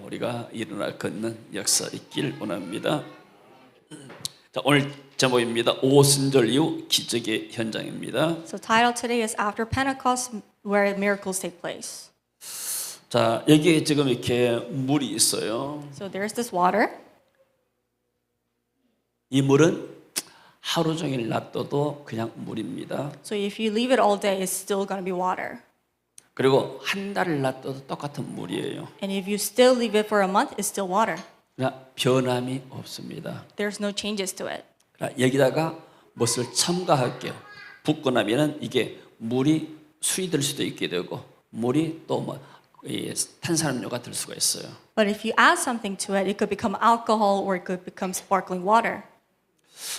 우리가 일어나 걷는 역사 있길 원합니다. 자, 오늘 제목입니다. 오순절 이후 기적의 현장입니다. So title today is After Pentecost, where miracles take place. 자, 여기에 지금 이렇게 물이 있어요. So there's this water. 이 물은 하루 종일 놔둬도 그냥 물입니다. So if you leave it all day, it's still going to be water. 그리고 한 달을 놔둬도 똑같은 물이에요. And if you still leave it for a month, it's still water. 그러나 변함이 없습니다. There's no changes to it. 그러나 여기다가 무엇을 첨가할게요. 붓고 나면은 이게 물이 수이 될 수도 있게 되고 물이 또 뭐 탄산음료가 될 수가 있어요. But if you add something to it, it could become alcohol or it could become sparkling water.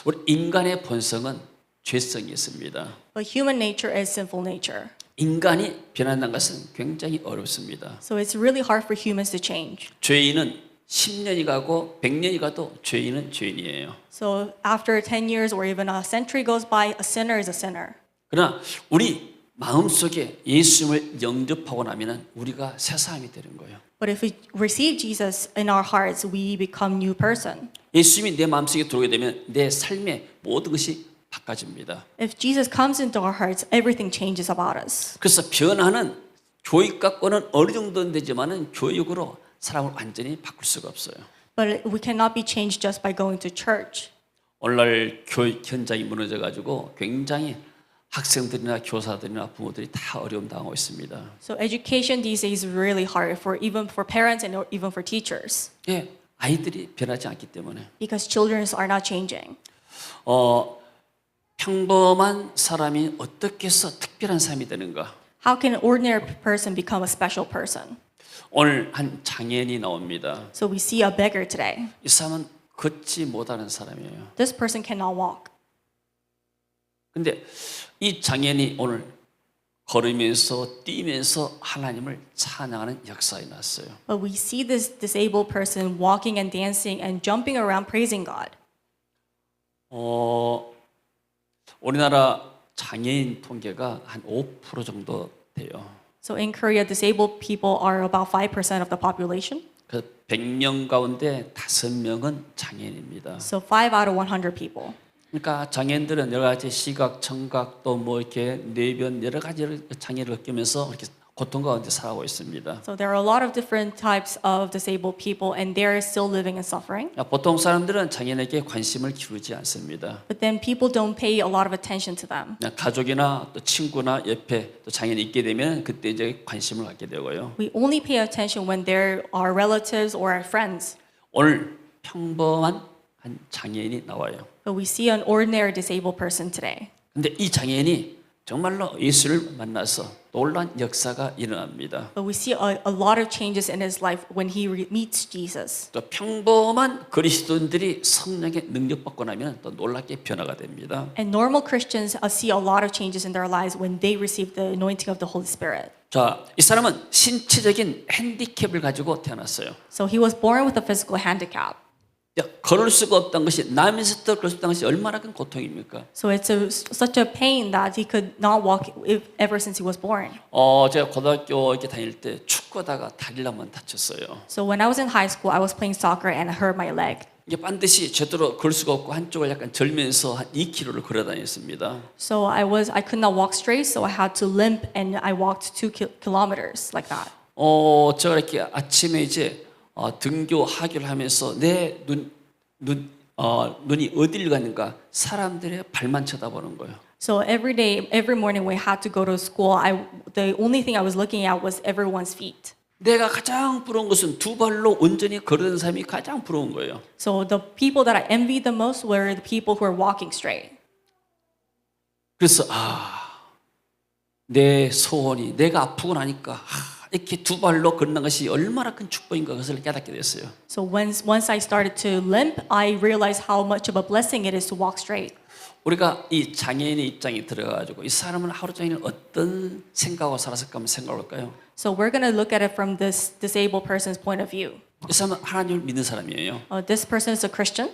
우리 인간의 본성은 죄성이 있습니다. But human nature is sinful nature. 인간이 변한다는 것은 굉장히 어렵습니다. So it's really hard for humans to change. 죄인은 10년이 가고 100년이 가도 죄인은 죄인이에요. So after 10 years or even a century goes by, a sinner is a sinner. 그러나 우리 마음속에 예수님을 영접하고 나면은 우리가 새 사람이 되는 거예요. But if we receive Jesus in our hearts, we become new person. 예수님이 내 마음속에 들어오게 되면 내 삶의 모든 것이 바꿔집니다. If Jesus comes into our hearts, everything changes about us. 그래서 변화는 교육 갖고는 어느 정도는 되지만은 교육으로 사람을 완전히 바꿀 수가 없어요. But we cannot be changed just by going to church. 오늘날 교육 현장이 무너져 가지고 굉장히 학생들이나 교사들이나 부모들이 다 어려움 당하고 있습니다. So education these days is really hard for even for parents and even for teachers. 예, 아이들이 변하지 않기 때문에. Because children are not changing. 평범한 사람이 어떻게 해서 특별한 사람이 되는가? How can an ordinary person become a special person? 오늘 한 장애인이 나옵니다. So we see a beggar today. 이 사람은 걷지 못하는 사람이에요. This person cannot walk. 근데 이 장애인이 오늘 걸으면서 뛰면서 하나님을 찬양하는 역사에 났어요. But we see this disabled person walking and dancing and jumping around praising God. 우리나라 장애인 통계가 한 5% 정도 돼요. So in Korea, disabled people are about 5% of the population. 그 100명 가운데 5명은 장애인입니다. So 5 out of 100 people. 그러니까 장애인들은 여러 가지 시각, 청각 또 뭐 이렇게 뇌변 여러 가지 장애를 겪으면서 이렇게 고통 가운데 살아가고 있습니다. So there are a lot of different types of disabled people and they're still living in suffering. 보통 사람들은 장애인에게 관심을 기울이지 않습니다. But then people don't pay a lot of attention to them. 가족이나 또 친구나 옆에 또 장애인이 있게 되면 그때 이제 관심을 갖게 되고요. We only pay attention when there are relatives or our friends. 오늘 평범한 한 장애인이 나와요. But we see an ordinary disabled person today. 근데 이 장애인이 정말로 예수를 만나서 놀라운 역사가 일어납니다. But we see a lot of changes in his life when he meets Jesus. 또 평범한 그리스도인들이 성령의 능력받고 나면 또 놀랍게 변화가 됩니다. And normal Christians see a lot of changes in their lives when they receive the anointing of the Holy Spirit. 자, 이 사람은 신체적인 핸디캡을 가지고 태어났어요. So he was born with a physical handicap. 걸을 수가 없다는 것이 나면서부터 걸을 수 없다는 것이 얼마나 큰 고통입니까? So it's such a pain that he could not walk ever since he was born. 제가 고등학교 이렇게 다닐 때 축구하다가 다리를 한번 다쳤어요. So when I was in high school, I was playing soccer and I hurt my leg. 이게 반드시 제대로 걸을 수가 없고 한쪽을 약간 절면서 한 2km를 걸어 다녔습니다. So I could not walk straight, so I had to limp and I walked 2 kilometers like that. 제가 이렇게 아침에 이제 등교 하교를 하면서 내 눈이 어디를 가는가 사람들의 발만 쳐다보는 거예요. So every day, every morning when I had to go to school, the only thing I was looking at was everyone's feet. 내가 가장 부러운 것은 두 발로 온전히 걸어다니는 사람이 가장 부러운 거예요. So the people that I envied the most were the people who were walking straight. 그래서 내 소원이 내가 아프고 나니까 이렇게 두 발로 걷는 것이 얼마나 큰 축복인가 그것을 깨닫게 됐어요. So once I started to limp, I realized how much of a blessing it is to walk straight. 우리가 이 장애인의 입장에 들어가가지고 이 사람은 하루 종일 어떤 생각하고 살았을까 한번 생각해 볼까요? So we're going to look at it from this disabled person's point of view. 이 사람은 하나님을 믿는 사람이에요. This person is a Christian.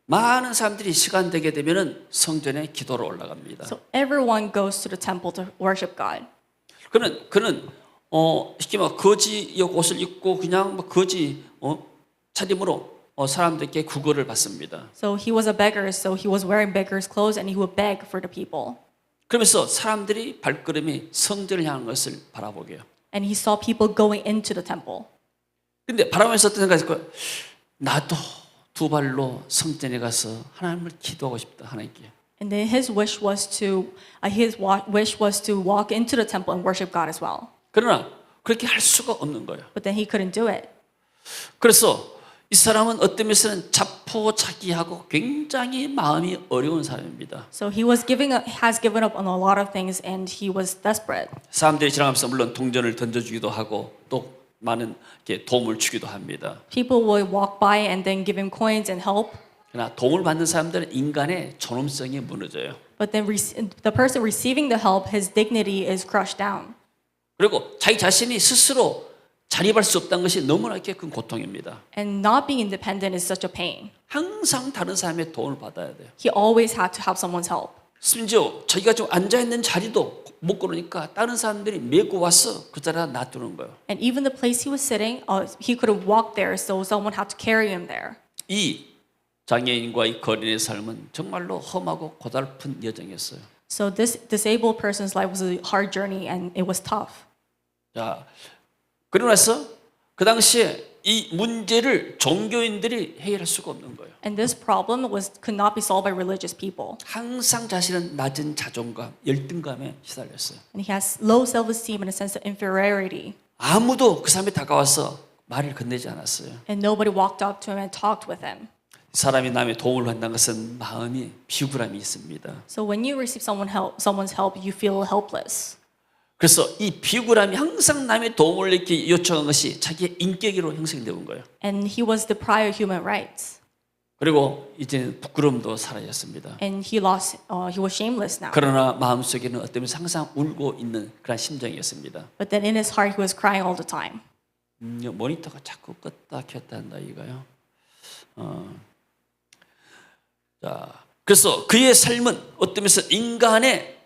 많은 사람들이 시간 되게 되면은 성전에 기도로 올라갑니다. So everyone goes to the temple to worship God. 그는 쉽게 말 거지 옷을 입고 그냥 뭐 거지 차림으로 사람들께 구걸을 받습니다. So he was a beggar, so he was wearing beggar's clothes and he would beg for the people. 그러면서 사람들이 발걸음이 성전을 향한 것을 바라보게요. And he saw people going into the temple. 근데 바라보면서 어떤 생각이 들어요? 나도 두 발로 성전에 가서 하나님을 기도하고 싶다 하나님께. And then his wish was to walk into the temple and worship God as well. 그러나 그렇게 할 수가 없는 거예요. But then he couldn't do it. 그래서 이 사람은 어떤 면에서는 자포자기하고 굉장히 마음이 어려운 사람입니다. So he has given up on a lot of things and he was desperate. 사람들이 지나가면서 물론 동전을 던져주기도 하고 또 많은 이렇게 도움을 주기도 합니다. People would walk by and then give him coins and help. 그러나 도움을 받는 사람들은 인간의 존엄성이 무너져요. But then the person receiving the help, his dignity is crushed down. 그리고 자기 자신이 스스로 자립할 수 없다는 것이 너무나 큰 고통입니다. And not being independent is such a pain. 항상 다른 사람의 도움을 받아야 돼요. He always had to have someone's help. 심지어 자기가 좀 앉아있는 자리도 못 걸으니까 다른 사람들이 메고 와서 그 자리에 놔두는 거예요. And even the place he was sitting, he couldn't walk there, so someone had to carry him there. 이 장애인과의 거린의 삶은 정말로 험하고 고달픈 여정이었어요. So this disabled person's life was a hard journey and it was tough. 자, 그러고 나서 그 당시에 이 문제를 종교인들이 해결할 수가 없는 거예요. And this problem could not be solved by religious people. 항상 자신은 낮은 자존감, 열등감에 시달렸어요. And he has low self-esteem and a sense of inferiority. 아무도 그 사람에 다가와서 말을 건네지 않았어요. And nobody walked up to him and talked with him. 사람이 남의 도움을 받는 것은 마음이 비굴함이 있습니다. So when you receive someone's help, you feel helpless. 그래서 이 비굴함이 항상 남의 도움을 이렇게 요청한 것이 자기의 인격으로 형성되어 온 거예요. And he was deprived of human rights. 그리고 이제 부끄러움도 사라졌습니다. And he was shameless now. 그러나 마음속에는 어떤 면에서 항상 울고 있는 그런 심정이었습니다. But then in his heart, he was crying all the time. 모니터가 자꾸 껐다 켰다 한다 이거요. 자, 그래서 그의 삶은 어떤 면에서 인간의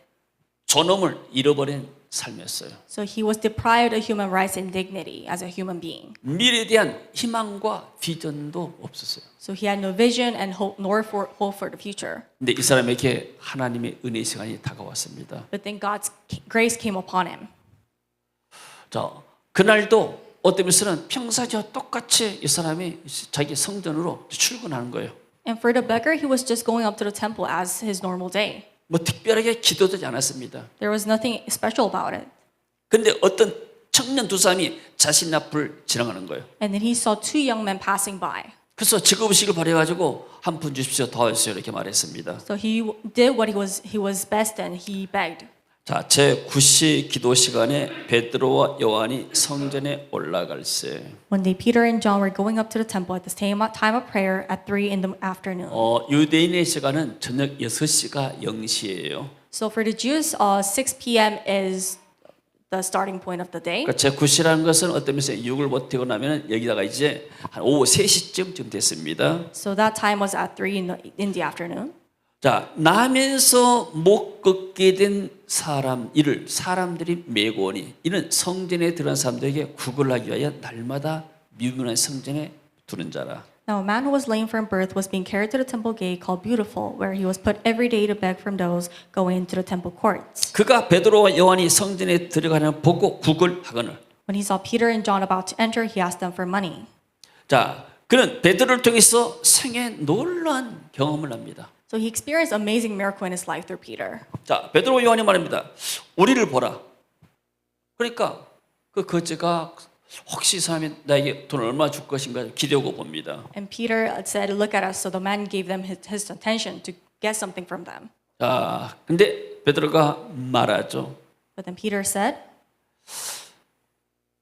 존엄을 잃어버린 삶이었어요. So he was deprived of human rights and dignity as a human being. 미래에 대한 희망과 비전도 없었어요. So he had no vision and hope, nor hope for the future. 근데 이 사람에게 하나님의 은혜의 시간이 다가왔습니다. But then God's grace came upon him. 자, 그날도 어떤 면에서는 평상시와 똑같이 이 사람이 자기 성전으로 출근하는 거예요. And for the beggar, he was just going up to the temple as his normal day. 뭐 특별하게 기도되지 않았습니다. There was nothing special about it. 근데 어떤 청년 두 사람이 자신 앞을 지나가는 거예요. And then he saw two young men passing by. 그래서 직업의식을 발휘해가지고 한 푼 주십시오, 도와주세요 이렇게 말했습니다. So he did what he was best in. He begged. 자, 제9시 기도 시간에 베드로와 요한이 성전에 올라갈세. One day, Peter and John were going up to the temple at the same time of prayer at 3 in the afternoon. 유대인의 시간은 저녁 6시가 0시예요. So for the Jews, 6 p.m. is the starting point of the day. 그러니까 제9시라는 것은 어떤 면에서 6을 버티고 나면 여기다가 이제 한 오후 3시쯤 됐습니다. So that time was at 3 in the afternoon. 자, 나면서 못 걷게 된 이를 사람들이 메고 오니 이는 성전에 들어간 사람들에게 구걸하기 위하여 날마다 미문한 성전에 두는 자라. Now a man who was lame from birth was being carried to the temple gate called Beautiful, where he was put every day to beg from those going into the temple courts. 그가 베드로와 요한이 성전에 들어가는 보고 구걸하거늘. When he saw Peter and John about to enter, he asked them for money. 자, 그는 베드로를 통해서 생애 놀라운 경험을 합니다. So he experienced amazing miracle in his life through Peter. 자, 베드로와 요한이 말합니다. 우리를 보라. 그러니까 그 거지가 혹시 이 사람이 나에게 돈을 얼마 줄 것인가 기대고 봅니다. And Peter said, "Look at us." So the man gave them his attention to get something from them. 자, 근데 베드로가 말하죠. But then Peter said,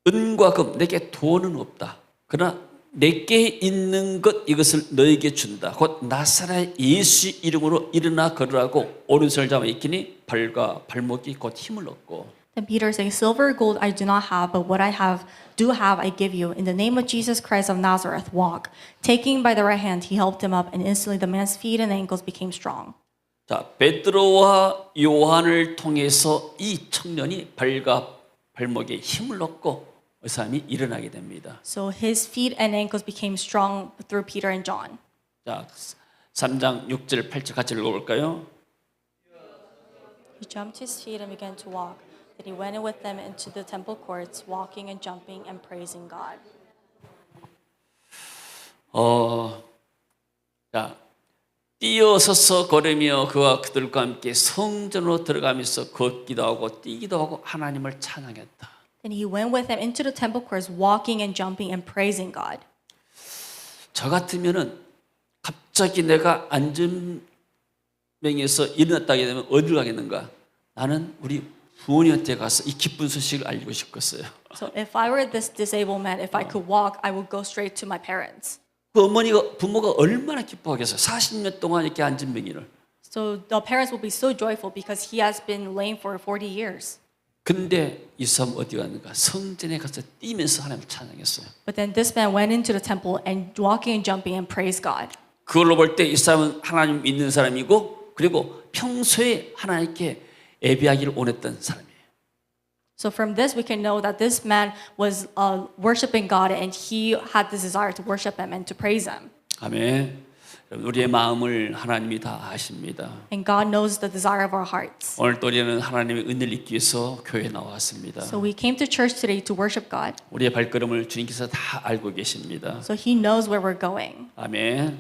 은과 금 내게 돈은 없다. 그러나 내게 있는 것 이것을 너에게 준다. 곧 나사렛 예수 이름으로 일어나 걸으라고 오른손을 잡아 있기니 발과 발목이 곧 힘을 얻고. Then Peter saying, "Silver or gold I do not have, but what I do have I give you. In the name of Jesus Christ of Nazareth, walk." Taking by the right hand, he helped him up, and instantly the man's feet and ankles became strong. 자, 베드로와 요한을 통해서 이 청년이 발과 발목에 힘을 얻고 이 사람이 일어나게 됩니다. So his feet and ankles became strong through Peter and John. 자, 3장 6절 8절 같이 읽어볼까요? He jumped his feet and began to walk. Then he went in with them into the temple courts, walking and jumping and praising God. 자, 뛰어서서 걸으며 그와 그들과 함께 성전으로 들어가면서 걷기도 하고 뛰기도 하고 하나님을 찬양했다. Then he went with them into the temple courts, walking and jumping and praising God. 저 같으면은 갑자기 내가 안전병에서 일어났다게 되면 어디로 가겠는가? 나는 우리 부모님한테 가서 이 기쁜 소식을 알리고 싶겠어요. So if I were this disabled man, if I could walk, I would go straight to my parents. 그 부모가 얼마나 기뻐하겠어요. 40년 동안 이렇게 안전병이를. So the parents will be so joyful because he has been lame for 40 years. 근데 이 사람 어디 갔는가? 성전에 가서 뛰면서 하나님을 찬양했어요. But then this man went into the temple and walking and jumping and praised God. 그걸로 볼 때 이 사람은 하나님 믿는 사람이고 그리고 평소에 하나님께 예배하기를 원했던 사람이에요. So from this we can know that this man was worshiping God and he had this desire to worship him and to praise him. 아멘. 여러분, 우리의 마음을 하나님이 다 아십니다. And God knows the desire of our hearts. 오늘 또 우리는 하나님의 은혜를 입기 위해서 교회에 나왔습니다. So we came to church today to worship God. 우리의 발걸음을 주님께서 다 알고 계십니다. So he knows where we're going. 아멘.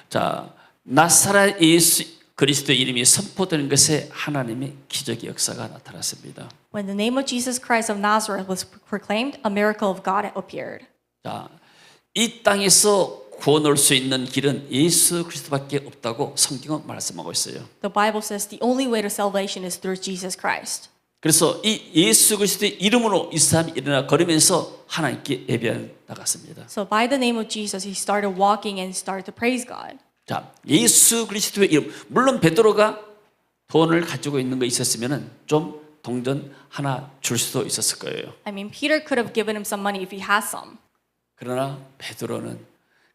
자, 나사렛 예수 그리스도의 이름이 선포되는 것에 하나님의 기적의 역사가 나타났습니다. When the name of Jesus Christ of Nazareth was proclaimed, a miracle of God appeared. 자, 이 땅에서 구원 올 수 있는 길은 예수 그리스도밖에 없다고 성경은 말씀하고 있어요. The Bible says the only way to salvation is through Jesus Christ. 그래서 이 예수 그리스도의 이름으로 이 사람이 일어나 걸으면서 하나님께 예배해 나갔습니다. So by the name of Jesus, he started walking and started to praise God. 자, 예수 그리스도의 이름. 물론 베드로가 돈을 가지고 있는 거 있었으면은 좀 동전 하나 줄 수도 있었을 거예요. I mean, Peter could have given him some money if he has some. 그러나 베드로는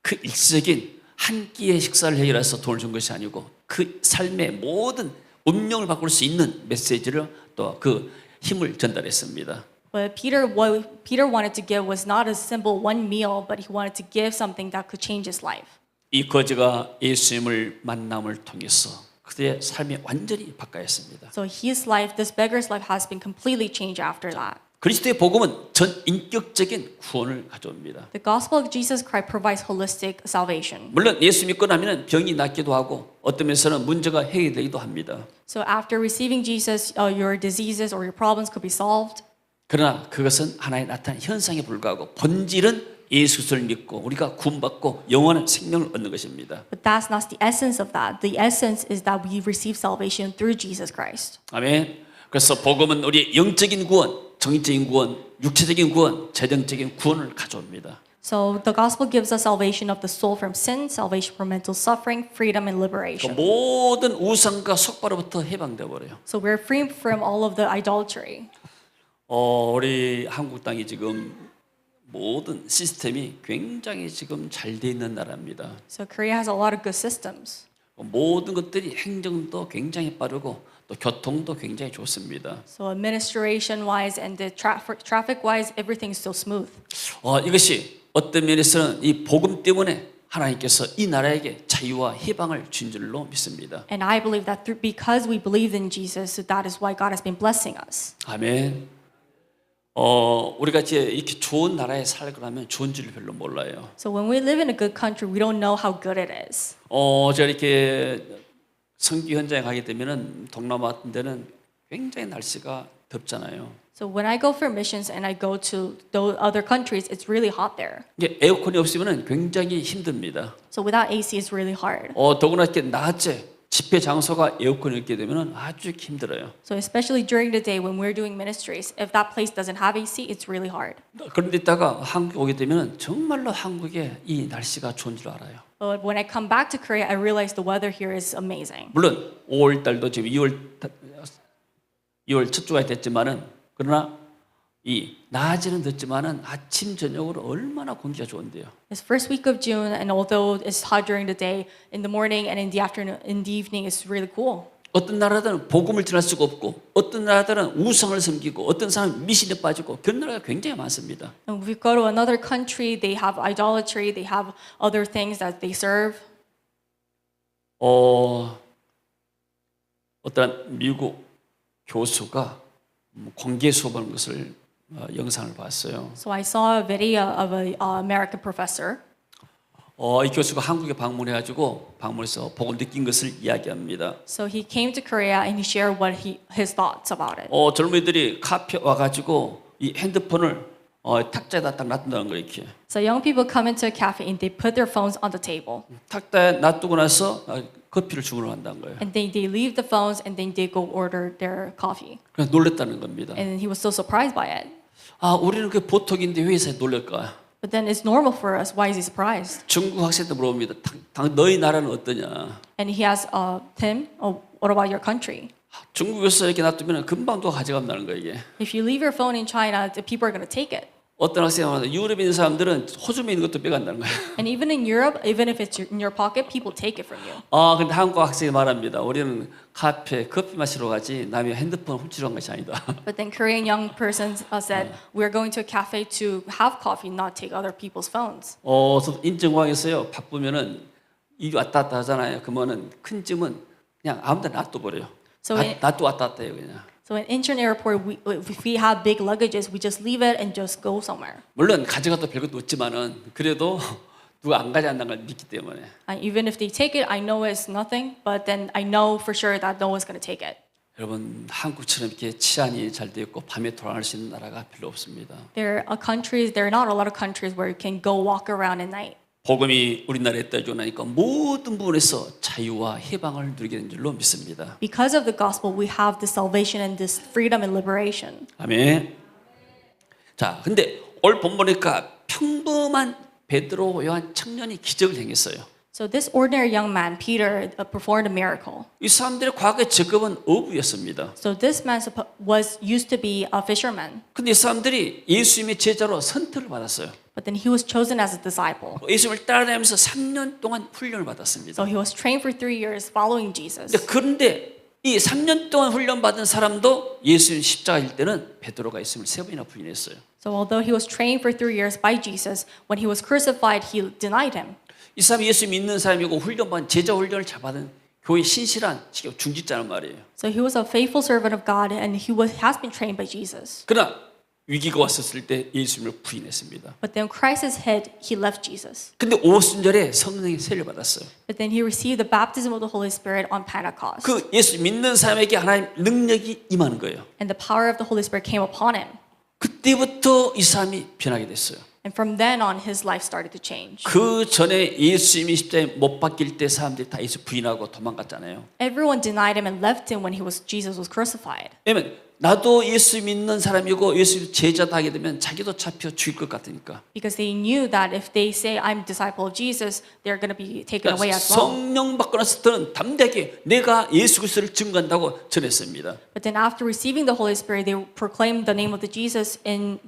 그 일시적인 한 끼의 식사를 해결해서 돈을 준 것이 아니고 그 삶의 모든 운명을 바꿀 수 있는 메시지를 또 그 힘을 전달했습니다. But what Peter wanted to give was not a simple one meal, but he wanted to give something that could change his life. 이 거지가 예수님을 만남을 통해서 그의 삶이 완전히 바뀌었습니다. So his life, this beggar's life, has been completely changed after that. 그리스도의 복음은 전 인격적인 구원을 가져옵니다. The gospel of Jesus Christ provides holistic salvation. 물론 예수 믿고 나면 병이 낫기도 하고 어떤 면에서는 문제가 해결되기도 합니다. So after receiving Jesus, your diseases or your problems could be solved. 그러나 그것은 하나의 나타난 현상에 불과하고 본질은 예수를 믿고 우리가 구원받고 영원한 생명을 얻는 것입니다. But that's not the essence of that. The essence is that we receive salvation through Jesus Christ. 아멘. 그래서 복음은 우리의 영적인 구원, 정신적인 구원, 육체적인 구원, 재정적인 구원을 가져옵니다. So the gospel gives us salvation of the soul from sin, salvation from mental suffering, freedom and 그 liberation. 모든 우상과 속바로부터 해방돼 버려요. So we're free from all of the idolatry. 우리 한국 땅이 지금 모든 시스템이 굉장히 지금 잘 돼 있는 나라입니다. So Korea has a lot of good systems. 모든 것들이 행정도 굉장히 빠르고 또 교통도 굉장히 좋습니다. So administration-wise and the traffic-wise, everything's so smooth. 이것이 어떤 면에서는 이 복음 때문에 하나님께서 이 나라에게 자유와 해방을 준 줄로 믿습니다. And I believe that because we believe in Jesus, that is why God has been blessing us. 아멘. 우리가 이제 이렇게 좋은 나라에 살고 나면 좋은 줄을 별로 몰라요. So when we live in a good country, we don't know how good it is. 제가 이렇게 선교 현장에 가게 되면은 동남아 같은 데는 굉장히 날씨가 덥잖아요. So when I go for missions and I go to those other countries, it's really hot there. 이게 에어컨이 없으면은 굉장히 힘듭니다. So without AC, it's really hard. 더구나 이렇게 낮에 집회 장소가 에어컨이 없게 되면은 아주 힘들어요. So especially during the day when we're doing ministries, if that place doesn't have AC, it's really hard. 그런데 있다가 한국 오게 되면은 정말로 한국에 이 날씨가 좋은 줄 알아요. But when I come back to Korea, I realize the weather here is amazing. 물론 5월 달도 지금 2월 첫 주가 됐지만은 그러나 이 낮에는 늦지만은 아침 저녁으로 얼마나 공기가 좋은데요. It's first week of June, and although it's hot during the day, in the morning and in the afternoon, in the evening, it's really cool. 어떤 나라들은 복음을 전할 수가 없고 어떤 나라들은 우상을 섬기고 어떤 사람은 미신에 빠지고 그런 나라가 굉장히 많습니다. And if we go to another country, they have idolatry, they have other things that they serve. 어떤 미국 교수가 관계 수업하는 것을 영상을 봤어요. So I saw a video of an American professor. 이 교수가 한국에 방문해서 보고 느낀 것을 이야기합니다. So he came to Korea and he shared his thoughts about it. 젊은이들이 카페 와가지고 이 핸드폰을 탁자에다 딱 놔둔다는 거예요. 이렇게 So young people come into a cafe and they put their phones on the table. 탁자에 놔두고 나서 커피를 주문한다는 거예요. And they leave the phones and then they go order their coffee. 그래서 놀랬다는 겁니다. And he was so surprised by it. 우리는 그 보통인데 왜 이사에 놀랄까? But then it's normal for us. Why is he surprised? 중국 학생도 물어봅니다. 너희 나라는 어떠냐? And he asked Tim, what about your country? 중국에서 이렇게 놔두면 금방 또 가져간다는 거예요. 이게. If you leave your phone in China, the people are going to take it. 어떤 학생이 말하는 유럽에 있는 사람들은 호주에 있는 것도 빼간다는 거예요. And even in Europe, even if it's in your pocket, people take it from you. 근데 한국 학생이 말합니다. 우리는 카페 커피 마시러 가지 남의 핸드폰 훔치러 간 것이 아니다. But then Korean young person said, we're going to a cafe to have coffee, not take other people's phones. 저도 인천공항에서요 바쁘면은 이 왔다 갔다 하잖아요. 그러면은 큰 짐은 그냥 아무데나 놔둬버려요. So 놔두고 왔다 갔다 해요 그냥. So in Incheon Airport, if we have big luggages, we just leave it and just go somewhere. 물론 가져가도 별것도 없지만은 그래도 누가 안 가져간다는 걸 믿기 때문에. Even if they take it, I know it's nothing, but then I know for sure that no one's going to take it. 여러분 한국처럼 이렇게 치안이 잘 되어 있고 밤에 돌아갈 수 있는 나라가 별로 없습니다. There are not a lot of countries where you can go walk around at night. 복음이 우리나라에 떠져 나니까 모든 부분에서 자유와 해방을 누리게 된 줄로 믿습니다. Because of the gospel, we have this salvation and this freedom and liberation. 아멘. 자, 근데 오늘 본보니까 평범한 베드로 요한 청년이 기적을 행했어요. So this ordinary young man, Peter, performed a miracle. 이 사람들의 과거의 직업은 어부였습니다. So this man was used to be a fisherman, 근데 이 사람들이 예수님의 제자로 선택을 받았어요. but then he was chosen as a disciple. 예수님을 따라다니면서 3년 동안 훈련을 받았습니다. So he was trained for 3 years following Jesus. 그런데 이 3년 동안 훈련받은 사람도 예수님 십자가일 때는 베드로가 예수님을 3번이나 부인했어요. So although he was trained for 3 years by Jesus, when he was crucified, he denied him. 이 사람이 예수 믿는 사람이고 훈련받은 제자 훈련을 잘 받은 교회 신실한 중직자란 말이에요. So he was a faithful servant of God, and has been trained by Jesus. 그러나 위기가 왔었을 때 예수님을 부인했습니다. But then crisis hit, he left Jesus. 근데 오순절에 성령의 세례를 받았어요. But then he received the baptism of the Holy Spirit on Pentecost. 그 예수 믿는 사람에게 하나님 능력이 임하는 거예요. And the power of the Holy Spirit came upon him. 그때부터 이 사람이 변하게 됐어요. And from then on, his life started to change. 그 전에 예수님이 십자가에 못 박힐 때 사람들이 다 예수 부인하고 도망갔잖아요. Everyone denied him and left him when Jesus was crucified. 왜냐면 나도 예수 믿는 사람이고 예수 제자다 하게 되면 자기도 잡혀 죽일 것 같으니까. Because they knew that if they say, I'm a disciple of Jesus, they're going to be taken away as well. 성령 받고 나서 저는 담대하게 내가 예수 그리스도를 증거한다고 전했습니다. But then after receiving the Holy Spirit, they proclaimed the name of the Jesus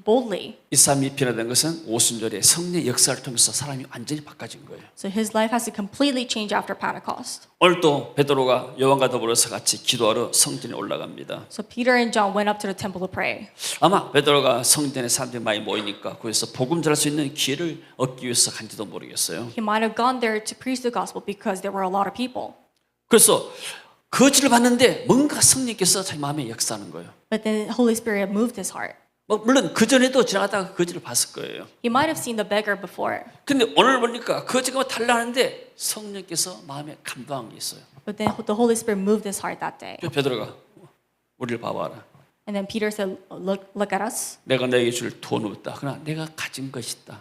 boldly. 이 사람이 변화된 것은 오순절에 성령의 역사를 통해서 사람이 완전히 바꿔진 거예요. So his life has to completely change after Pentecost. 오늘 또 베드로가 요한과 더불어서 같이 기도하러 성전에 올라갑니다. So Peter and John went up to the temple to pray. 아마 베드로가 성전에 사람들이 많이 모이니까 거기서 복음 전할 수 있는 기회를 얻기 위해서 간지도 모르겠어요. He might have gone there to preach the gospel because there were a lot of people. 그래서 거지를 봤는데 뭔가 성령께서 자기 마음에 역사하는 거예요. But then the Holy Spirit moved his heart. 물론 그 전에도 지나가다가 거지를 봤을 거예요. He might have seen the beggar before. 근데 오늘 보니까 거지가 달라하는데 성령께서 마음에 감동한 게 있어요. But then the Holy Spirit moved his heart that day. 그래서 베드로가 우리를 봐봐라. And then Peter said, look at us. 내가 너에게 줄 돈은 없다. 그러나 내가 가진 것이 있다.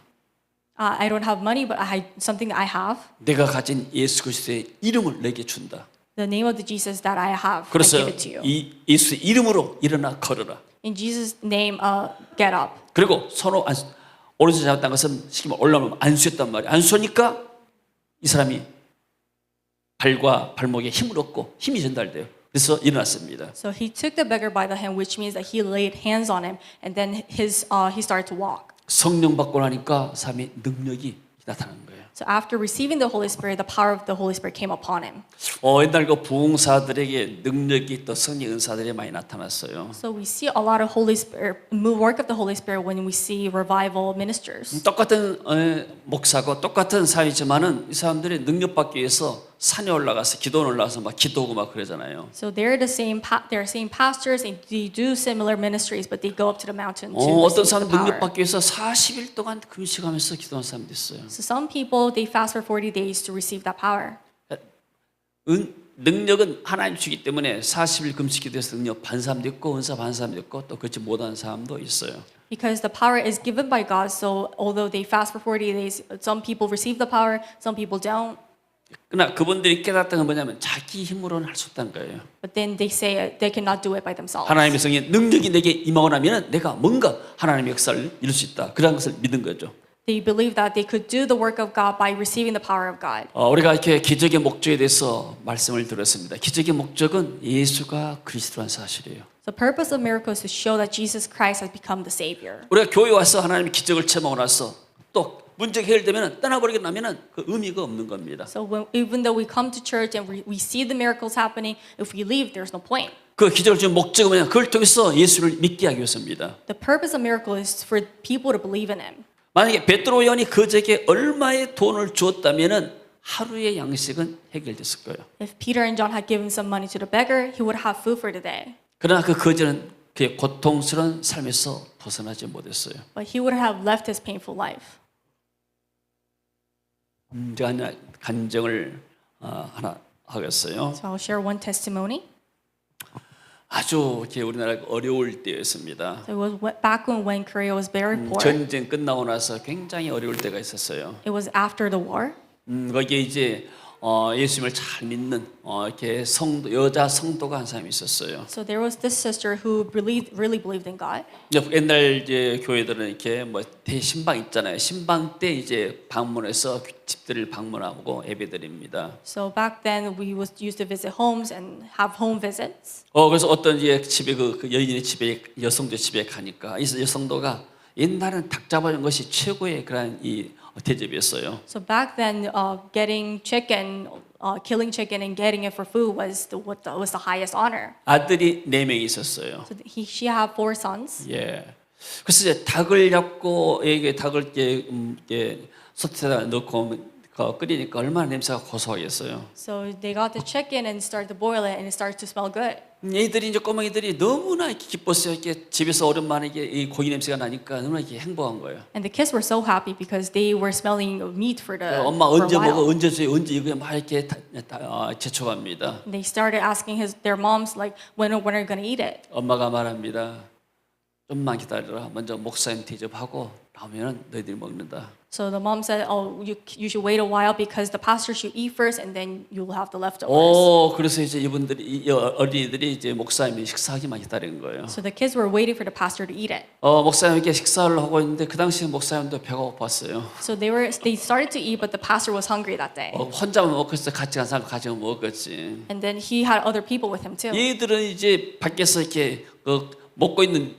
I don't have money, but something I have. 내가 가진 예수 그리스도의 이름을 내게 준다. The name of the Jesus that I have, I 그래서 give it to you. 이 예수의 이름으로 일어나 걸어라. In Jesus' name, get up. 그리고 오른손 잡았다는 것은 시키면 올라오면 안수했단 말이에요. 안수하니까 이 사람이 발과 발목에 힘을 얻고 힘이 전달돼요. 그래서 일어났습니다. So he took the beggar by the hand, which means that he laid hands on him, and then he started to walk. 성령 받고 나니까 사람의 능력이 나타나는 거예요. So after receiving the Holy Spirit, the power of the Holy Spirit came upon him. 옛날 그 부흥사들에게 능력이 또 성령 은사들이 많이 나타났어요. So we see a lot of Holy Spirit work of the Holy Spirit when we see revival ministers. 똑같은 목사고 똑같은 사회지만은 이 사람들이 능력받기 위해서 산에 올라가서 기도원 올라가서 막 기도하고 막 그러잖아요. So they're the same pastors and they do similar ministries, but they go up to the mountain to 어떤 receive 사람 the power. 능력받기 위해서 40일 동안 금식하면서 기도하는 사람도 있어요. So some people they fast for 40 days to receive that power. 능력은 하나님 주기 때문에 40일 금식 기도해서 능력 받은 사람도 있고 은사 받은 사람도 있고 또 그렇지 못하는 사람도 있어요. Because the power is given by God, so although they fast for 40 days, some people receive the power, some people don't. 그러나 그분들이 깨닫던 건 뭐냐면 자기 힘으로는 할 수 없다는 거예요. But then they say they cannot do it by themselves. 하나님의 성의 능력이 내게 임하고 나면 내가 뭔가 하나님의 역사를 이룰 수 있다. 그런 것을 믿은 거죠. They believe that they could do the work of God by receiving the power of God. 우리가 이렇게 기적의 목적에 대해서 말씀을 들었습니다. 기적의 목적은 예수가 그리스도라는 사실이에요. The purpose of miracles is to show that Jesus Christ has become the Savior. 우리가 교회 와서 하나님의 기적을 체험하고 나서 또 문제가 해결되면 떠나버리게 나면은 그 의미가 없는 겁니다. So even though we come to church and we see the miracles happening, if we leave, there's no point. 그 기적을 준 목적은 뭐냐? 그걸 통해서 예수를 믿게 하기 위해서입니다. The purpose of miracle is for people to believe in Him. 만약에 베드로 요한이 그에게 얼마의 돈을 주었다면은 하루의 양식은 해결됐을 거예요. If Peter and John had given some money to the beggar, he would have food for the day. 그러나 그 거지는 그의 고통스러운 삶에서 벗어나지 못했어요. But he would have left his painful life. 제가 간증을 하나 하겠어요. So I'll share one testimony. 아주 이렇게 우리나라가 어려울 때였습니다. So it was back when Korea was very poor. 전쟁 끝나고 나서 굉장히 어려울 때가 있었어요. It was after the war. 거기에 이제 예수님을 잘 믿는 이렇게 성도 여자 성도가 한 사람이 있었어요. So there was this sister who really believed in God. 옛날 이제 교회들은 이렇게 뭐 대신방 있잖아요. 신방 때 이제 방문해서 집들을 방문하고 예배드립니다. So back then we was used to visit homes and have home visits. 그래서 어떤 이제 집에 그 여인의 집에 여성도 집에 가니까 이 여성도가 옛날은 닭 잡아준 것이 최고의 그런 이 대접이었어요. So back then, getting chicken, killing chicken and getting it for food was the highest honor. 아들이 4명이 있었어요. So she had 4 sons. 예. 그래서 이제 닭을 잡고 이게 닭을 이렇게 솥에다 넣고 끓이니까 얼마나 냄새가 고소하겠어요. So they got the chicken and started to boil it, and it started to smell good. 얘들이 이제 꼬맹이들이 너무나 이렇게 기뻤어요. 이렇게 집에서 오랜만에 이 고기 냄새가 나니까 너무나 이렇게 행복한 거예요. And the kids were so happy because they were smelling meat for 엄마 for a 언제 먹어? while. 언제 줘요? 언제 이거 막 이렇게 재촉합니다. And they started asking their moms like, when are you going to eat it? 엄마가 말합니다. 좀만 기다려라. 먼저 목사님 대접하고 나오면 너희들이 먹는다. So the mom said, "Oh, you should wait a while because the pastor should eat first, and then you'll have the leftovers." 그래서 이제 이분들이 이 어린이들이 이제 목사님이 식사하기만 기다리는 거예요. So the kids were waiting for the pastor to eat it. 목사님께 식사를 하고 있는데 그 당시에 목사님도 배가 고팠어요. So they started to eat, but the pastor was hungry that day. 혼자만 먹겠어. 같이 간 사람 같이 먹었겠지. And then he had other people with him too. 얘들은 이제 밖에서 이렇게 먹고 있는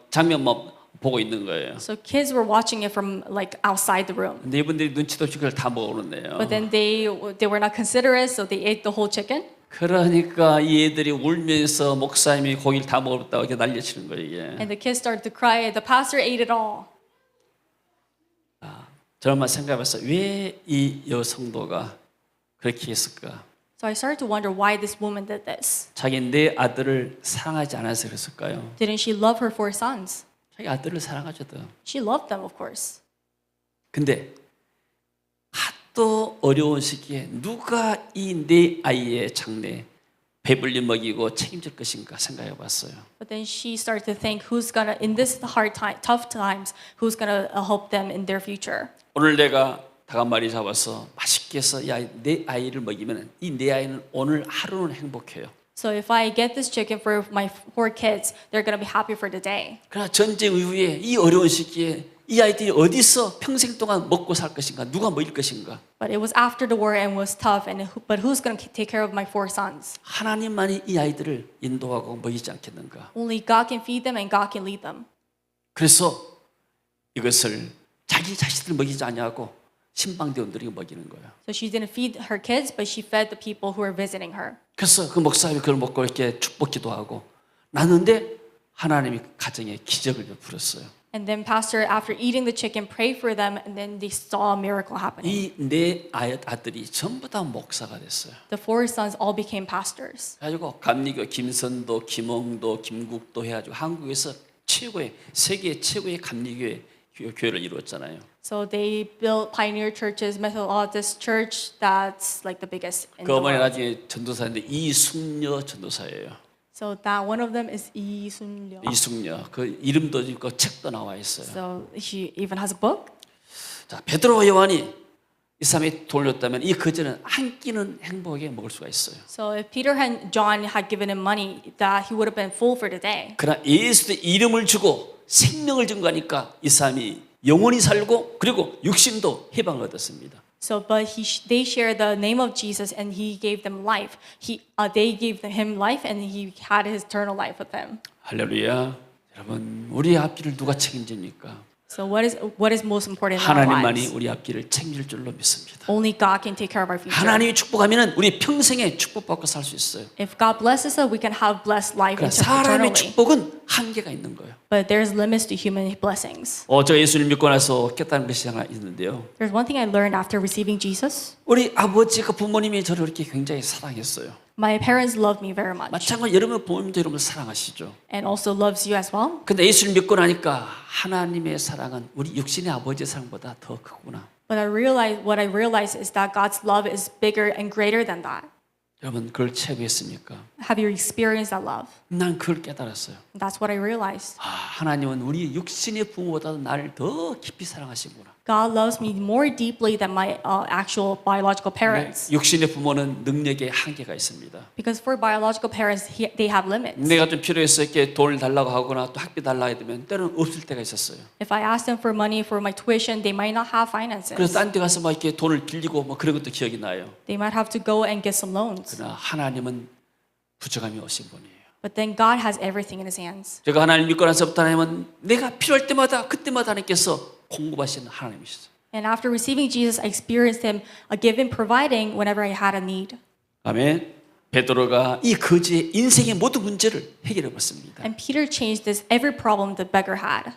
장면만 보고 있는 거예요. So kids were watching it from like outside the room. 근데 이분들이 눈치도 없이 그걸 다 먹어오는데요. But then they were not considerate, so they ate the whole chicken. 그러니까 이 애들이 울면서 목사님이 고기를 다 먹었다고 이렇게 난리치는 거예요. 이게. And the kids started to cry. The pastor ate it all. 저만 생각해봤어요. 왜 이 여성도가 그렇게 했을까? So I started to wonder why this woman did this. 자기 내 아들을 사랑하지 않아서 그랬을까요? Didn't she love her 4 sons? 자기 아들을 사랑하죠. She loved them, of course. 근데 하도 어려운 시기에 누가 이 내 아이의 장래 배불리 먹이고 책임질 것인가 생각해봤어요. But then she started to think, who's gonna in this tough times, who's gonna help them in their future? 오늘 내가 닭 한 마리 잡아서 맛있게 해서 내 아이를 먹이면 이 내 아이는 오늘 하루는 행복해요. So if I get this chicken for my 4 kids, they're gonna be happy for the day. 그러나 전쟁 이후에 이 어려운 시기에 이 아이들이 어디서 평생 동안 먹고 살 것인가? 누가 먹일 것인가? But it was after the war and was tough. But who's gonna take care of my 4 sons? 하나님만이 이 아이들을 인도하고 먹이지 않겠는가? Only God can feed them and God can lead them. 그래서 이것을 자기 자신들 먹이지 아니하고 신방대원들이 먹이는 거예요. So she didn't feed her kids, but she fed the people who were visiting her. 그래서 그 목사님이 그걸 먹고 이렇게 축복 기도하고 났는데 하나님이 가정에 기적을 베풀었어요. And then pastor, after eating the chicken, prayed for them, and then they saw a miracle happening. 이 네 아들이 전부 다 목사가 됐어요. The four sons all became pastors. 그래가지고 감리교 김선도, 김홍도, 김국도 해가지고 한국에서 세계 최고의 감리교회 교회를 이루었잖아요. So they built pioneer churches, Methodist Church, that's like the biggest in 그 the 어머니 world. 나중에 전도사인데 이숙녀 전도사예요. So that one of them is Lee Sun-lyo. 이숙녀 그 이름도 있고 책도 나와 있어요. So she even has a book. 자 베드로와 요한이 이 사람이 돌렸다면 이 거저는 한 끼는 행복하게 먹을 수가 있어요. So if Peter and John had given him money, that he would have been full for the day. 그러나 예수의 이름을 주고 생명을 준 거니까 이 사람이 영원히 살고 그리고 육신도 해방을 얻었습니다. So, but they shared the name of Jesus, and he gave them life. They gave him life, and he had his eternal life with them. 할렐루야. 여러분 우리 앞길을 누가 책임집니까? So, what is most important in our 하나님만이 lives? 우리 앞길을 책임질 줄로 믿습니다. Only God can take care of our future. 하나님이 축복하면은 우리 평생에 축복받고 살 수 있어요. If God blesses us, we can have blessed life 그러나 사람의 eternally. 축복은 한계가 있는 거예요. But there's limits to human blessings. 저 예수를 믿고 나서 깨달은 것이 하나 있는데요. There's one thing I learned after receiving Jesus. 우리 아버지가 부모님이 저를 이렇게 굉장히 사랑했어요. My parents loved me very much, 마찬가지로 여러분 부모님도 여러분을 사랑하시죠. and also loves you as well. 근데 예수를 믿고 나니까 하나님의 사랑은 우리 육신의 아버지의 사랑보다 더 크구나. But what I realized is that God's love is bigger and greater than that. 여러분 그걸 체험했습니까? Have you experienced that love? 난 그걸 깨달았어요. That's what I realized. 하나님은 우리 육신의 부모보다도 나를 더 깊이 사랑하시구나. God loves me more deeply than my actual biological parents. 육신의 부모는 능력에 한계가 있습니다. Because for biological parents, they have limits. 내가 좀 필요해서 이렇게 돈을 달라고 하거나 또 학비 달라고 하면 때로는 없을 때가 있었어요. If I ask them for money for my tuition, they might not have finances. 그래서 딴 데 가서 막 이렇게 돈을 빌리고 뭐 그런 것도 기억이 나요. They might have to go and get some loans. 그러나 하나님은 부족함이 없으신 분이에요. But then God has everything in His hands. 제가 하나님 믿고 나서부터 하나님은 내가 필요할 때마다 그때마다 하나님께서 공급하시는 하나님이시죠. And after receiving Jesus, I experienced Him giving, providing whenever I had a need. 아멘. 베드로가 이 거지의 인생의 모든 문제를 해결해 봤습니다. And Peter changed every problem the beggar had.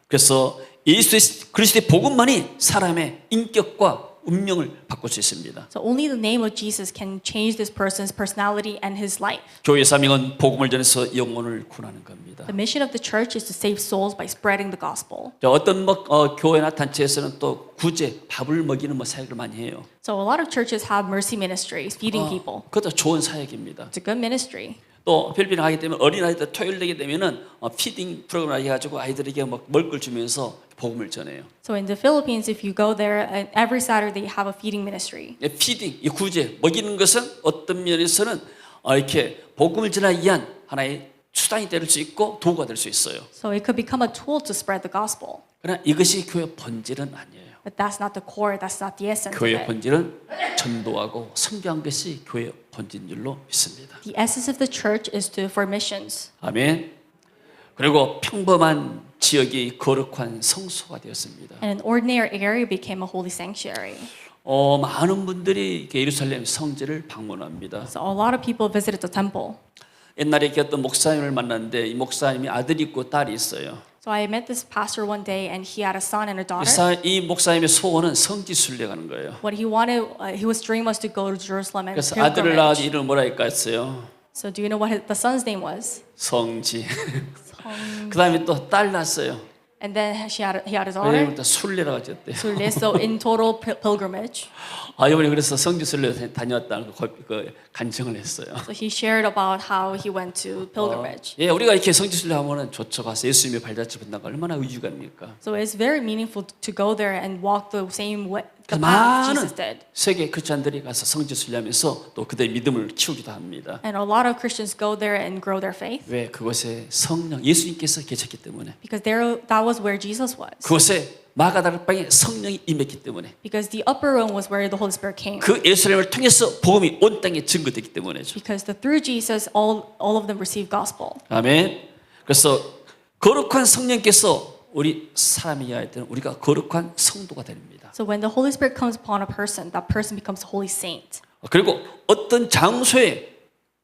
그래서 예수 그리스도의 복음만이 사람의 인격과 운명을 바꿀 수 있습니다. So only the name of Jesus can change this person's personality and his life. 교회 사명은 복음을 전해서 영혼을 구원하는 겁니다. The mission of the church is to save souls by spreading the gospel. 어떤 교회나 단체에서는 또 구제 밥을 먹이는 사역을 많이 해요. So a lot of churches have mercy ministries, feeding people. 그것도 좋은 사역입니다. It's a good ministry. 또 필리핀에 가게 되면 어린아이들 토요일 되게 되면은 피딩 프로그램을 해가지고 아이들에게 먹을 걸 주면서 복음을 전해요. So in the Philippines, if you go there, every Saturday they have a feeding ministry. 피딩, 이 구제, 먹이는 것은 어떤 면에서는 이렇게 복음을 전하기 위한 하나의 수단이 될 수 있고 도구가 될 수 있어요. So it could become a tool to spread the gospel. 그러나 이것이 교회 본질은 아니에요. But that's not the core, that's not the essence of 교회 it. 본질은 전도하고 선교한 것이 교회 본질인 줄로 믿습니다. The essence of the church is for missions. 아멘. 그리고 평범한 지역이 거룩한 성소가 되었습니다. And an ordinary area became a holy sanctuary. 많은 분들이 예루살렘 성전을 방문합니다. So a lot of people visited the temple. 옛날에 어떤 목사님을 만났는데 이 목사님이 아들이 있고 딸이 있어요. So I met this pastor one day, and he had a son and a daughter. 이 목사님의 소원은 성지 순례가는 거예요. What he wanted, his dream was to go to Jerusalem and 그래서 아들을 낳아서 pilgrimage. 이름을 뭐라 할까 했어요? So do you know what the son's name was? 성지. 그 다음에 또 딸 낳았어요. And then he had his daughter. 왜냐면 또 순례라고 하셨대요. So in total pilgrimage. 이번에 그래서 성지 순례 다녀왔다는 그 간증을 했어요. So he shared about how he went to pilgrimage. 예, 우리가 이렇게 성지 순례 하면은 좋죠. 가서 예수님의 발자취 본다가 얼마나 의유가입니까? So it's very meaningful to go there and walk the same way, the path 많은 Jesus did. 세계 크리스천들이 가서 성지 순례하면서 또 그들의 믿음을 키우기도 합니다. And a lot of Christians go there and grow their faith 왜? 그곳에 성령 예수님께서 계셨기 때문에. because that was where Jesus was. 그곳에 마가다락방에 성령이 임했기 때문에. Because the upper room was where the Holy Spirit came. 그 예수님을 통해서 복음이 온 땅에 증거되기 때문에죠. Because through Jesus, all of them received gospel. 아멘. 그래서 거룩한 성령께서 우리 사람이어야 할 때는 우리가 거룩한 성도가 됩니다. So when the Holy Spirit comes upon a person, that person becomes a holy saint. 그리고 어떤 장소에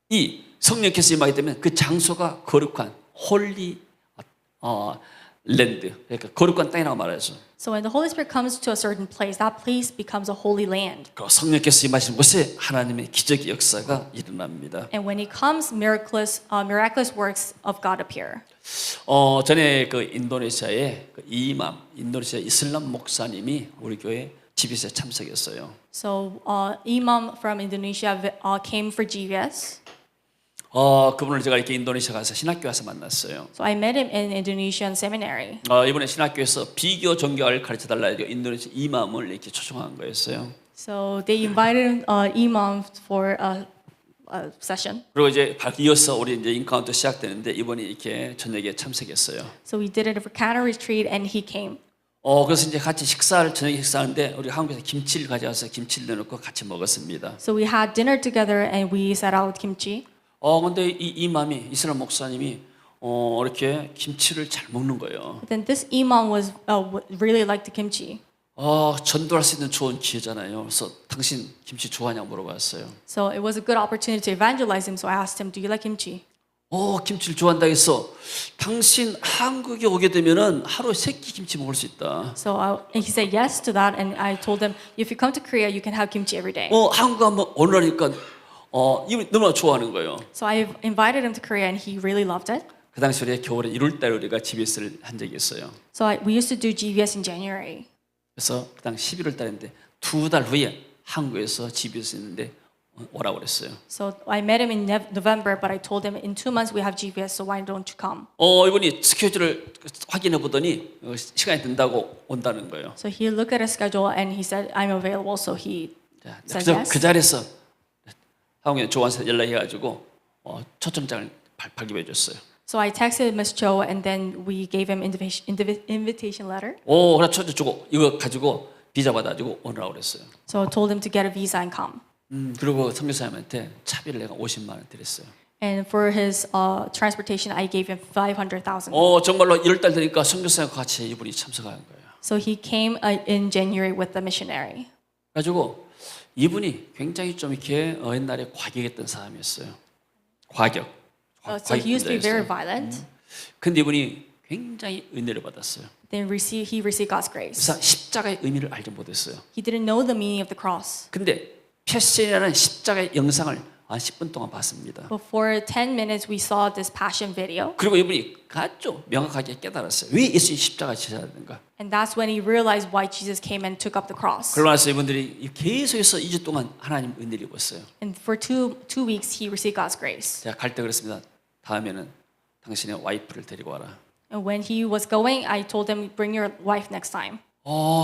이 성령께서 임하게 되면 그 장소가 거룩한 홀리 랜드, 그러니까 거룩한 땅이라고 말하죠. So when the Holy Spirit comes to a certain place, that place becomes a holy land. 그 성령께서 임하시는 곳에 하나님의 기적의 역사가 일어납니다. And when He comes, miraculous works of God appear. 전에 그 인도네시아의 그 인도네시아 이슬람 목사님이 우리 교회 GBS에 참석했어요. So Imam from Indonesia came for GVS. 그분을 제가 이렇게 인도네시아 가서 신학교 가서 만났어요. So I met him in Indonesian seminary. 이번에 신학교에서 비교 종교를 가르쳐 달라 해서 인도네시아 이맘을 이렇게 초청한 거였어요. So they invited Imam for a session. 그리고 이제 이어서 우리 이제 인카운터 시작되는데 이번에 이렇게 저녁에 참석했어요. So we did it for Canada retreat, and he came. 그래서 이제 같이 저녁에 식사하는데 우리 한국에서 김치를 가져와서 김치를 넣어놓고 같이 먹었습니다. So we had dinner together, and we set out kimchi. 근데 이 이맘이 이슬람 목사님이 이렇게 김치를 잘 먹는 거예요. But then this Imam was really liked the kimchi. 전도할 수 있는 좋은 기회잖아요. 그래서 당신 김치 좋아하냐고 물어봤어요. So it was a good opportunity to evangelize him. So I asked him, "Do you like kimchi?" 김치를 좋아한다 해서 당신 한국에 오게 되면은 하루에 3끼 김치 먹을 수 있다. So and he said yes to that, and I told him, "If you come to Korea, you can have kimchi every day." 한국 한번 오라니까 이분이 너무나 좋아하는 거예요. So I invited him to Korea, and he really loved it. 그 당시 우리가 겨울에 1월달에 우리가 GBS를 한 적이 있어요. So we used to do GVS in January. 그래서 그 당시 11월달인데 2달 후에 한국에서 GBS 있는데 오라고 그랬어요. So I met him in November, but I told him in 2 months we have GVS, so why don't you come? 이분이 스케줄을 확인해 보더니 시간이 된다고 온다는 거예요. So he looked at his schedule and he said, I'm available. So he said 그래서 yes. 그 자리에서 한국에 조원사 연락해가지고 초청장을 발급해 줬어요. So I texted Miss Cho, and then we gave him invitation letter. 그래서 초청 주고 이거 가지고 비자 받아가지고 오라고 그랬어요. So I told him to get a visa and come. 그리고 선교사님한테 차비를 내가 50만 원 드렸어요. And for his transportation, I gave him 500,000. 정말로 1월달 되니까 선교사님과 같이 이분이 참석하는 거예요. So he came in January with the missionary. 가지고 이분이 굉장히 좀 이렇게 옛날에 과격했던 사람이었어요. 과격. So he used to be very violent. 근데 이분이 굉장히 은혜를 받았어요. Then he received God's grace. 그래서 십자가의 의미를 알지 못했어요. He didn't know the meaning of the cross. 근데 패션이라는 십자가의 영상을 한 10분 동안 봤습니다. But for 10 minutes, we saw this passion video. 그리고 이분이 아주 명확하게 깨달았어요. 왜 예수님이 십자가에 지셔야 되는가? And that's when he realized why Jesus came and took up the cross. 그러고 나서 이분들이 계속해서 2주 동안 하나님 은혜를 입었어요. And for two weeks, he received God's grace. 제가 갈 때 그랬습니다. 다음에는 당신의 와이프를 데리고 와라. And when he was going, I told him, bring your wife next time.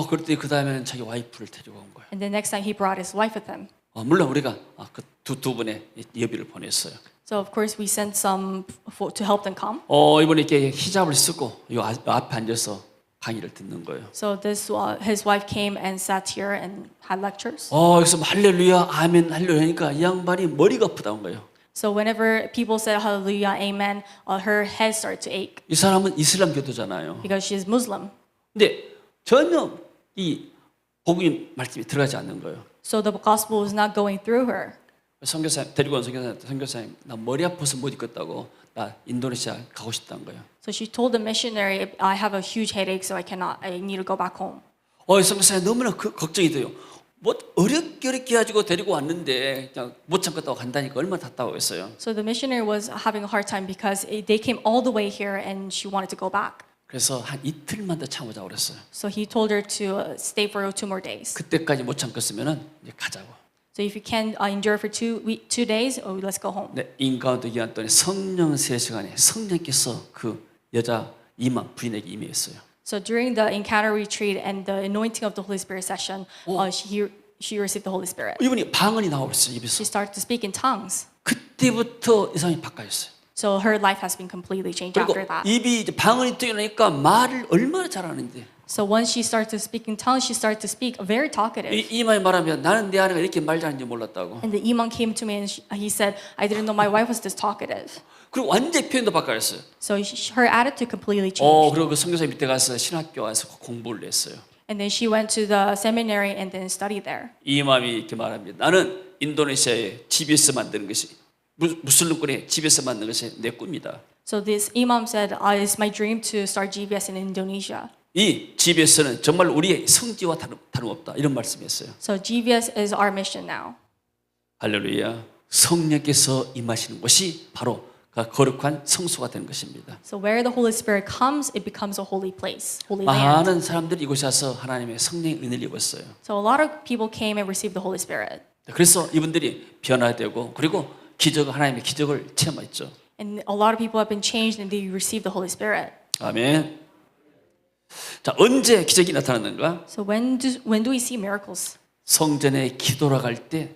그랬더니 그 다음에는 자기 와이프를 데리고 온 거예요. And the next time, he brought his wife with him. 물론 우리가 그 두 분의 예비를 보냈어요. So of course, we sent some to help them come. 이번에 이렇게 히잡을 쓰고 이 앞에 앉아서 강의를 듣는 거예요. So his wife came and sat here and had lectures. 여기서 할렐루야, 아멘, 할렐루야 하니까 이 양반이 머리가 아프다는 거예요. So whenever people said hallelujah, amen, her head started to ache 이 사람은 이슬람 교도잖아요. because she's Muslim. 근데 전혀 이 복음 말씀이 들어가지 않는 거예요. So the gospel was not going through her. 선교사님 데리고 온 선교사님 나 머리 아파서 못 있겠다고 나 인도네시아 가고 싶다는 거예요. So she told the missionary, I have a huge headache, so I need to go back home. 선교사님 너무나 걱정이 돼요. 뭐 어렵게 해가지고 데리고 왔는데 그냥 못 참겠다고 간다니까 얼마나 답답하겠어요. So the missionary was having a hard time because they came all the way here and she wanted to go back. 그래서 한 이틀만 더 참으자고 그랬어요. So he told her to stay for 2 more days. 그때까지 못 참겠으면은 이제 가자고. So if you can endure for 2 days, let's go home. 네, 인가운데 기간 동안에 성령 세시간에 성령께서 그 여자 이만 부인에게 임했어요. So during the encounter retreat and the anointing of the Holy Spirit session, she received the Holy Spirit. 이분이 방언이 나와버렸어요 입에서. She started to speak in tongues. 그때부터 이 사람이 바뀌었어요. So her life has been completely changed 그리고 after that. 입이 이제 방언이 뛰어나니까 말을 얼마나 잘하는데. So once she started to speak in tongues, she started to speak very talkative. 이 이마에 말하면 나는 내 아내가 이렇게 말 잘하는지 몰랐다고. And the imam came to me and he said, I didn't know my wife was this talkative. 그리고 완전히 표현도 바꿔였어요. So her attitude completely changed. 그리고 그 선교사 밑에 가서 신학교 와서 공부를 했어요. And then she went to the seminary and then studied there. 이 이맘이 이렇게 말합니다. 나는 인도네시아에 GBS 만드는 것이 무슬림권에 GBS 만드는 것이 내 꿈이다. So this imam said, it's my dream to start GBS in Indonesia. 이 GBS는 정말 우리의 성지와 다름없다. 이런 말씀이었어요. So GBS is our mission now. 할렐루야. 성령께서 임하시는 곳이 바로 그 거룩한 성소가 되는 것입니다. So where the Holy Spirit comes, it becomes a holy place, holy land. 많은 사람들이 이곳에 와서 하나님의 성령의 은혜를 입었어요. So a lot of people came and received the Holy Spirit. 그래서 이분들이 변화되고 그리고 하나님의 기적을 체험했죠. And a lot of people have been changed and they received the Holy Spirit. 아멘. 자, 언제 기적이 나타났는가? So when do we see miracles? 성전에 기도러 갈 때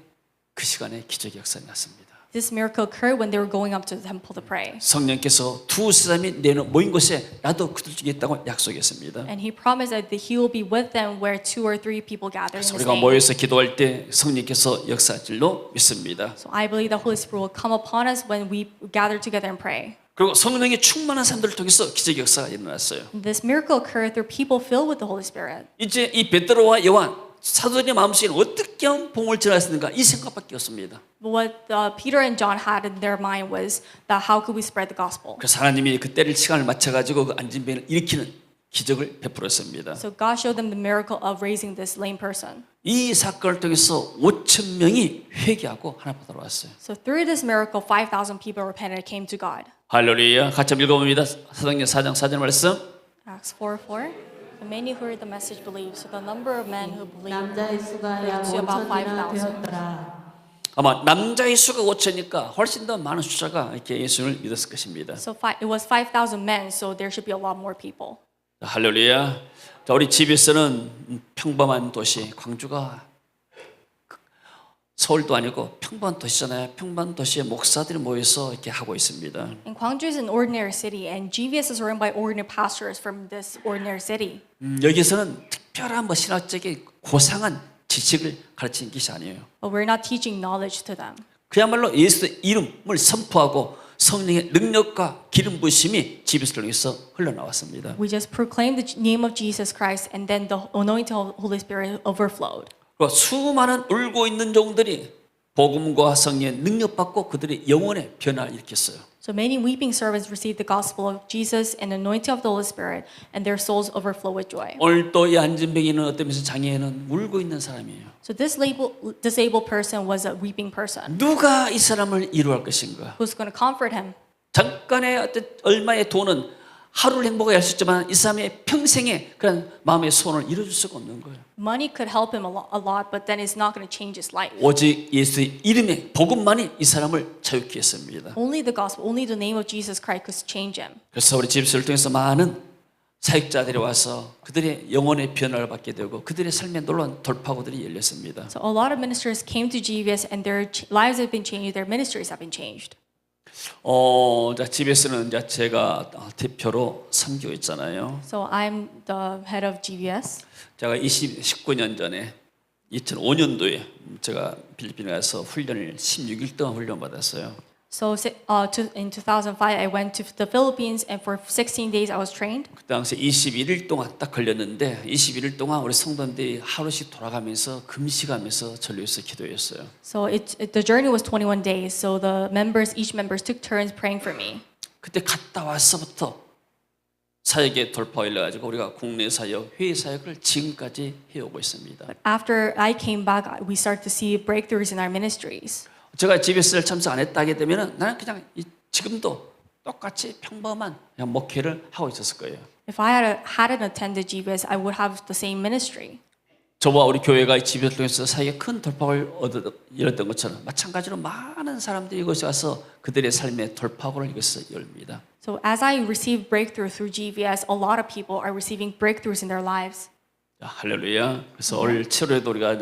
그 시간에 기적의 역사가 났습니다. This miracle occurred when they were going up to the temple to pray. 성령께서 두 사람이 모인 곳에 나도 그들 중에 있다고 약속했습니다. And he promised that he will be with them where 2 or 3 people gather in his 우리가 name. 모여서 기도할 때 성령께서 역사할 줄로 믿습니다. So I believe the Holy Spirit will come upon us when we gather together and pray. 그리고 성령의 충만한 사람들을 통해서 기적의 역사가 일어났어요. And this miracle occurred through people filled with the Holy Spirit. 이제 이 베드로와 요한 사도들의 마음속에는 어떻게 하면 복음을 전할 수 있는가 이 생각밖에 없습니다. But what Peter and John had in their mind was that how could we spread the gospel? 그래서 하나님이 그때를 시간을 맞춰가지고 그 앉은 뱀을 일으키는 기적을 베풀었습니다. So God showed them the miracle of raising this lame person. 이 사건을 통해서 5천 명이 회개하고 하나님 앞으로 왔어요. So through this miracle, 5,000 people repented and came to God. 할렐루야. 같이 한번 읽어봅니다. 사도행전 4장 4절 말씀. Acts 4:4. The many who heard the message believed. So the number of men who believed 남자의 수가 약 to about 5천이나 5,000. 되었더라. 아마 남자의 수가 5천이니까 훨씬 더 많은 숫자가 이렇게 예수를 믿었을 것입니다. So it was 5,000 men. So there should be a lot more people. 할렐루야. 자, 우리 집에서는 평범한 도시, 광주가 서울도 아니고 평범한 도시잖아요. 평범한 도시에 목사들이 모여서 이렇게 하고 있습니다. And Gwangju is an ordinary city, and GVS is run by ordinary pastors from this ordinary city. 여기서는 특별한 신학적인 고상한 지식을 가르치는 것이 아니에요. But we're not teaching knowledge to them. 그야말로 예수의 이름을 선포하고 성령의 능력과 기름 부으심이 집에서 통해서 흘러나왔습니다. We just proclaim the name of Jesus Christ, and then the anointing of the Holy Spirit overflowed. 수많은 울고 있는 종들이 복음과 성령의 능력받고 그들의 영혼의 변화를 일으켰어요. So many weeping servants received the gospel of Jesus and the anointing of the Holy Spirit, and their souls overflow with joy. 오늘 또 이 안진뱅이는 어떤 면에서 장애인은 울고 있는 사람이에요. So this disabled person was a weeping person. 누가 이 사람을 위로할 것인가? Who's going to comfort him? 잠깐의 어떤 얼마의 돈은 하루를 행복하게 할 수 있지만 이 사람의 평생의 그런 마음의 소원을 이루어줄 수가 없는 거예요. Money could help him a lot, but then it's not going to change his life. 오직 예수의 이름의 복음만이 이 사람을 자유케 했습니다. Only the gospel, only the name of Jesus Christ could change him. 그래서 우리 집사를 통해서 많은 사역자들이 와서 그들의 영혼의 변화를 받게 되고 그들의 삶에 놀라운 돌파구들이 열렸습니다. So a lot of ministers came to GVS, and their lives have been changed, their ministries have been changed. 자, 집에서는 이제 제가 대표로 섬기고 있잖아요. So I'm the head of GVS. 제가 19년 전에 2005년도에 제가 필리핀에 가서 훈련을 16일 동안 훈련 받았어요. So in 2005, I went to the Philippines, and for 16 days I was trained. 그 당시 21일 동안 딱 걸렸는데 21일 동안 우리 성도들이 하루씩 돌아가면서 금식하면서 전류해서 기도했어요. So the journey was 21 days. So the each members took turns praying for me. 그때 갔다 와서부터 사역의 돌파가 일어나가지고 우리가 국내 사역, 해외 사역을 지금까지 해오고 있습니다. But after I came back, we started to see breakthroughs in our ministries. 제가 GBS를 참석 안 했다 하게 되면 나는 그냥 지금도 똑같이 평범한 그냥 목회를 하고 있었을 거예요. If I hadn't attended GVS, I would have the same ministry. 저와 우리 교회가 GBS를 통해서 사역에 큰 돌파를 열었던 것처럼 마찬가지로 많은 사람들이 이곳에 와서 그들의 삶의 돌파구를 이것을 열립니다. So as I received breakthrough through GVS, a lot of people are receiving breakthroughs in their lives. 할렐루야. 그래서 올 7월에도 우리가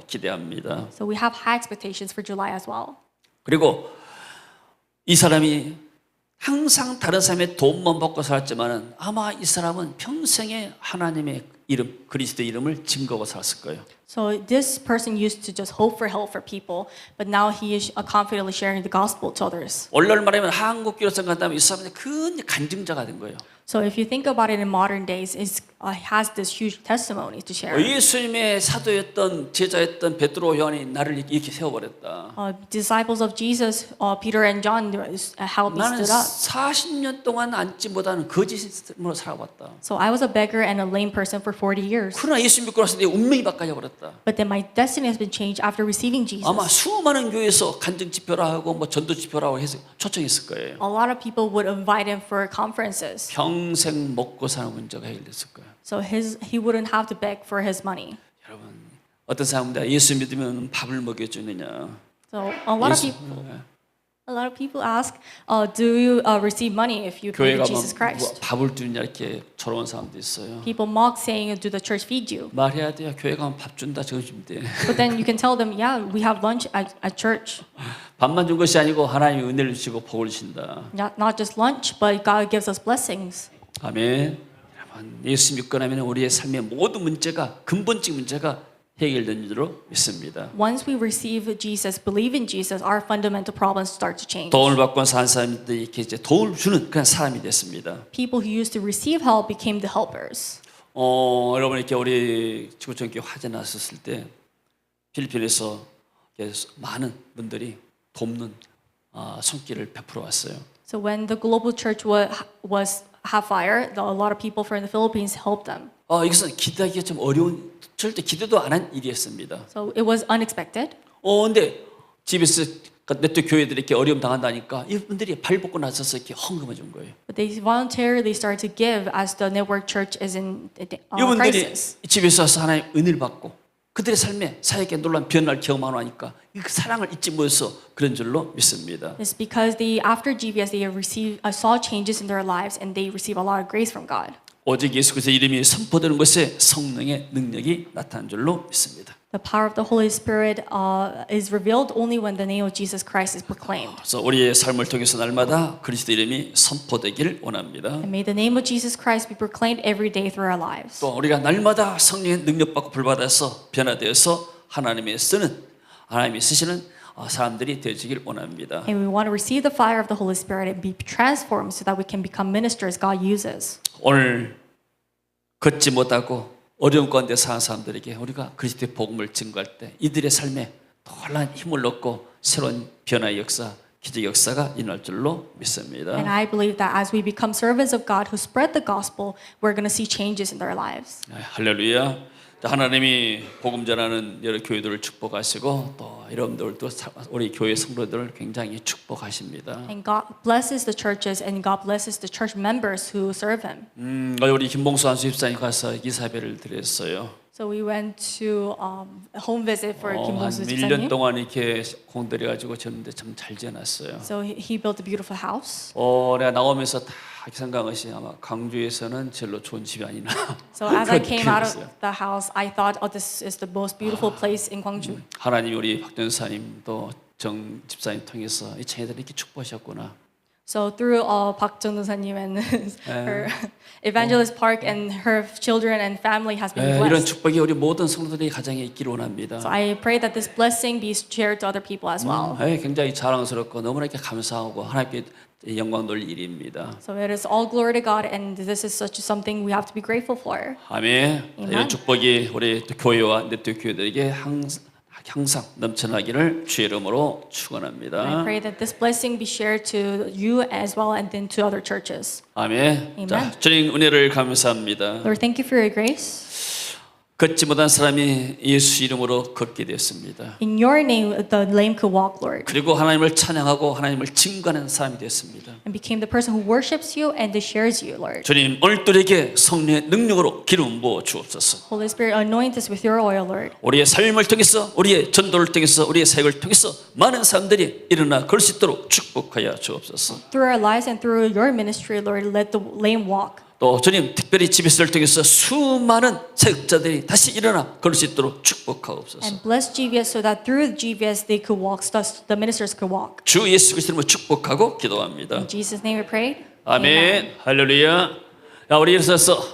기대합니다. So we have high expectations for July as well. 그리고 이 사람이 항상 다른 사람의 도움만 받고 살았지만은 아마 이 사람은 평생에 하나님의 이름, 그리스도의 이름을 증거하고 살았을 거예요. So this person used to just hope for help for people, but now he is confidently sharing the gospel to others. 오늘날 말하면 한국교로 생각한다면 이 사람은 큰 간증자가 된 거예요. So if you think about it in modern days, it has this huge testimony to share. 예수님의 사도였던 제자였던 베드로 요한이 나를 이렇게 세워버렸다. Disciples of Jesus, Peter and John, how they 나는 stood up. 40년 동안 앉지 못하는 거짓으로 살아왔다. So I was a beggar and a lame person for 40 years. 그러나 예수 믿고 나서 내 운명이 바뀌어버렸다. But then my destiny has been changed after receiving Jesus. 아마 수많은 교회에서 간증 집회라 하고 뭐 전도 집회라고 해서 초청했을 거예요. A lot of people would invite him for conferences. 평생 먹고 사는 문제가 해결됐을 거예요. So he wouldn't have to beg for his money. 여러분 어떤 사람들 예수 믿으면 밥을 먹여주느냐? So a lot of people ask, do you receive money if you pray 교회가 to Jesus Christ? 밥을 주느냐 이렇게 조롱하는 사람도 있어요. People mock saying, do the church feed you? 말해야 돼요. 교회 가면 밥 준다 저거 주면 돼. But then you can tell them, yeah, we have lunch at church. 밥만 준 것이 아니고 하나님이 은혜를 주시고 복을 주신다. Not just lunch, but God gives us blessings. 아멘. 여러분 예수 믿고 나면 우리의 삶의 모든 문제가 근본적 문제가 해결된 줄로 믿습니다. Once we receive Jesus, believe in Jesus, our fundamental problems start to change. 도움을 받고 사는 사람들이 이렇게 이제 도움을 주는 그런 사람이 됐습니다. People who used to receive help became the helpers. 여러분 이렇게 우리 지구촌교회 화재 났었을 때 필리핀에서 많은 분들이 돕는 손길을 베풀어 왔어요. So when the global church was have fire, a lot of people from the Philippines helped them. 이것은 기대하기가 좀 어려운 절대 기대도 안 한 일이었습니다. So it was unexpected. 근데 집에서 네트 교회들이 이렇게 어려움 당한다니까 이분들이 발 벗고 나서서 이렇게 헌금해 준 거예요. But they voluntarily start to give as the network church is in 이분들이 crisis. 집에서 와서 하나님 은혜를 받고 그들의 삶에 사역에 놀라운 변화를 경험하고 나니까 그 사랑을 잊지 못해서 그런 줄로 믿습니다. It's because after GBS they saw changes in their lives and they receive a lot of grace from God. 오직 예수 그리스도의 이름이 선포되는 것에 성령의 능력이 나타난 줄로 믿습니다. The power of the Holy Spirit is revealed only when the name of Jesus Christ is proclaimed. 그래서 우리의 삶을 통해서 날마다 그리스도 이름이 선포되길 원합니다. And may the name of Jesus Christ be proclaimed every day through our lives. 또 우리가 날마다 성령의 능력받고 불받아서 변화되어서 하나님이 쓰시는 사람들이 되시길 원합니다. And we want to receive the fire of the Holy Spirit and be transformed so that we can become ministers God uses. 오늘 걷지 못하고 어려운 가운데 사는 사람들에게 우리가 그리스도의 복음을 증거할 때 이들의 삶에 놀라운 힘을 얻고 새로운 변화의 역사, 기적의 역사가 일어날 줄로 믿습니다. And I believe that as we become servants of God who spread the gospel, we're going to see changes in their lives. 할렐루야. 하나님이 복음 전하는 여러 교회들을 축복하시고 또 여러분들도 우리 교회 성도들을 굉장히 축복하십니다. And God blesses the churches and God blesses the church members who serve Him. 우리 김봉수 한수 집사님 가서 이사배를 드렸어요. So we went to home visit for Kim 한 Bong-soo 1년 집사님. 동안 이렇게 공들여가지고 졌는데 참 잘 지어놨어요. So he built a beautiful house. 내가 나오면서 다 생각한 것이 아마 광주에서는 제일로 좋은 집이 아니나. So as I 그렇게 came out 그랬어요. of the house, I thought, oh, this is the most beautiful place in Gwangju. 하나님 우리 박전사님 또 정 집사님 통해서 이 자녀들이 이렇게 축복하셨구나. So through Park Jung-dosa님 and her Evangelist Park and her children and family has been 이런 blessed. 축복이 우리 모든 성도들의 가정에 있기를 원합니다. So I pray that this blessing be shared to other people as well. 굉장히 자랑스럽고 너무나 이렇게 감사하고 하나님께 영광 돌릴 일입니다. So it is all glory to God, and this is such something we have to be grateful for. 아멘. Amen. 이런 축복이 우리 또 교회와 네트 교회들에게 항상 넘쳐나기를 주의 이름으로 축원합니다. I pray that this blessing be shared to you as well and then to other churches. 아멘. Amen. 자, 주님 은혜를 감사합니다. Lord, thank you for your grace. 걷지 못한 사람이 예수 이름으로 걷게 되었습니다. In your name, the lame could walk, Lord, 그리고 하나님을 찬양하고 하나님을 증거하는 사람이 되었습니다. and became the person who worships you and shares you, Lord. 주님 오늘들에게 성령의 능력으로 기름 부어 주옵소서. Holy Spirit, anoint us with your oil, Lord. 우리의 삶을 통해서 우리의 전도를 통해서 우리의 사역을 통해서 많은 사람들이 일어나 걸 수 있도록 축복하여 주옵소서. Through our lives and through your ministry, Lord, let the lame walk. 또 주님 특별히 GBS를 통해서 수많은 사역자들이 다시 일어나 걸을 수 있도록 축복하옵소서. And bless GVS so that through GVS they could walk, the ministers could walk. 주 예수 그리스도로 축복하고 기도합니다. In Jesus' name we pray. 아멘. 할렐루야. 야, 우리 일어서서